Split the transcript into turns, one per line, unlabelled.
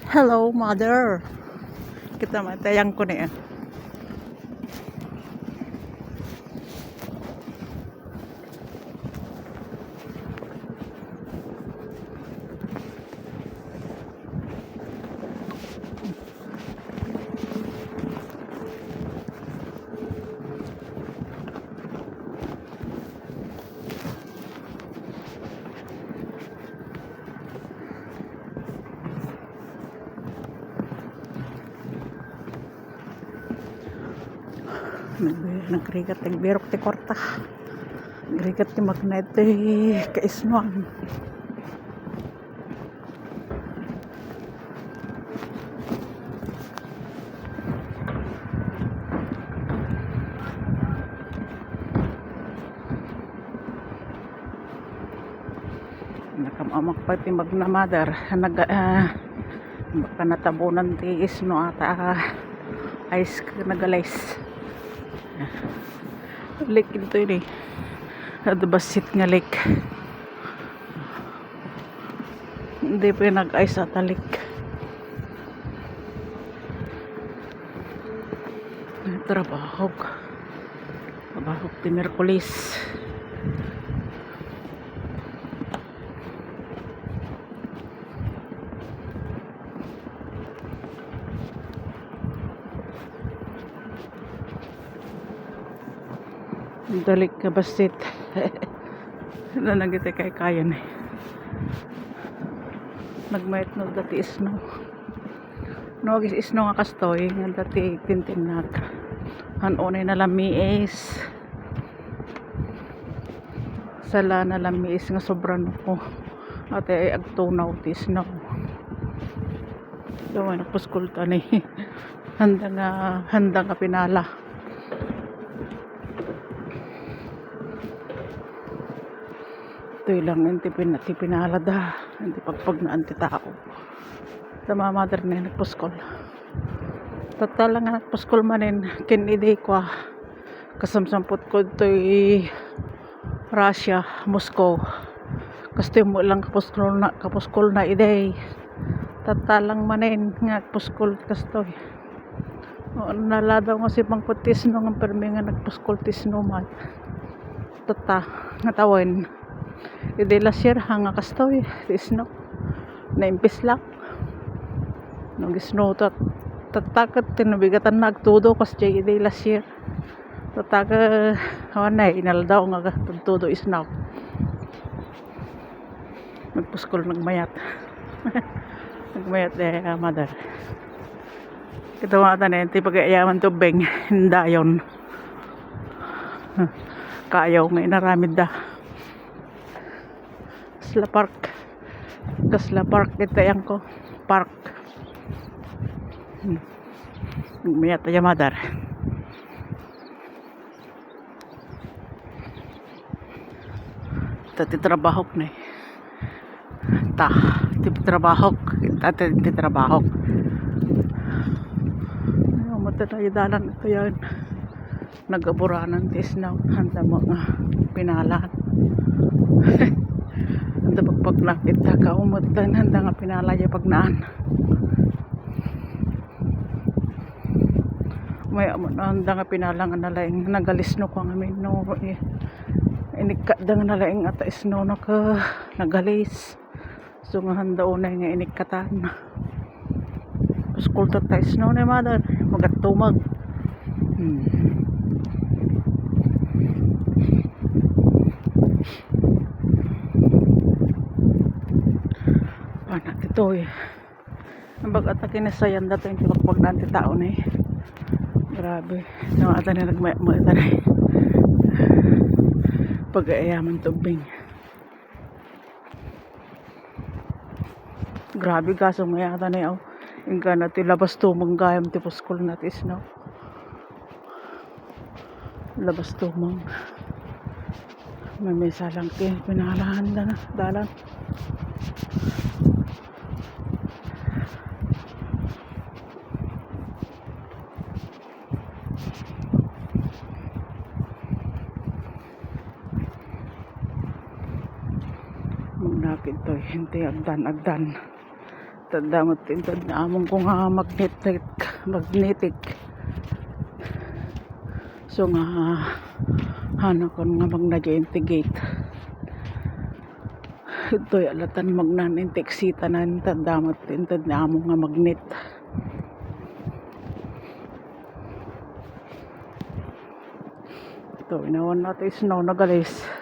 Hello, mother. Kita matayang ko na yan. Nagrigat nagbirok ti korta. Nagrigat ti magnet ti kaisnuan. Nakamamak pa ti magnamader. Baka natabunan ti isno ata ice nagalays. Lake ito yun eh. Adabasit nga lake. Hindi pa yung nag-ice at lake. Trabahog ti Merkulis. Dalik ka basit. Nanagiti kay kayan eh. Nagmayat no dati isno. No isno nga kastoy nga dati tintinag. Hanonay na lamiis. Sala na lamiis nga sobran ko. Ate ay agtunaw ti isno. Dawa nagpuskulta ni. Handa nga pinala. Ito lang hindi pinalada hindi pagpag na anti tao tama mother na nagpuskol tatala nga nagpuskol manin kinidi ko kasamsampot ko ito Russia, Moscow kasi mo lang kapuskol na iday tatalang manin nga nagpuskol kastoy naladaw nga si pang putis no nga permi nga nagpuskol tisno man tata nga tawin Ide last year hanga kastoy isno naimpis lang nung isno tatakat tinabigatan nagtudo kas jay ide last year tataka kawanay inal daw nga tudo isnaw nagpuskol nagmayat nagmayat mother kita mga tanin ti pag-ayaman tubeng hindayon kayaw nga inaramid da Kasla Park dito yan ko park mayat aja madar tati trabahok na trabahok tati trabahok matatayo dalan ito yan nag-aburanan tis na handa mga pinalan handa pagpag nakita ka umutan handa nga pinalaya pagnaan may handa nga pinalangan nalaing nagalisno ko nga mino inikada nga nalaing ata isno nagalis so nga handa unay nga inikatan paskulta ta isno na mother magatumag anak ito ang bag-atake na sayan dato yung tipagpag na tao na grabe naman ata na nagmata na pag-aayaman tubing grabe kaso mayata na yung gana ti labas tumang gayam ti puskol natis no labas tumang may mesa lang ti pinalahan na dalan magnakit to hindi agdan Tandamot tintod na among ko nga magnetic. So nga hana kon nga magna-gate. Ito alatan magnaninteksita na tandamot tintod na among nga magnet. Ito inawan natin snow na guys.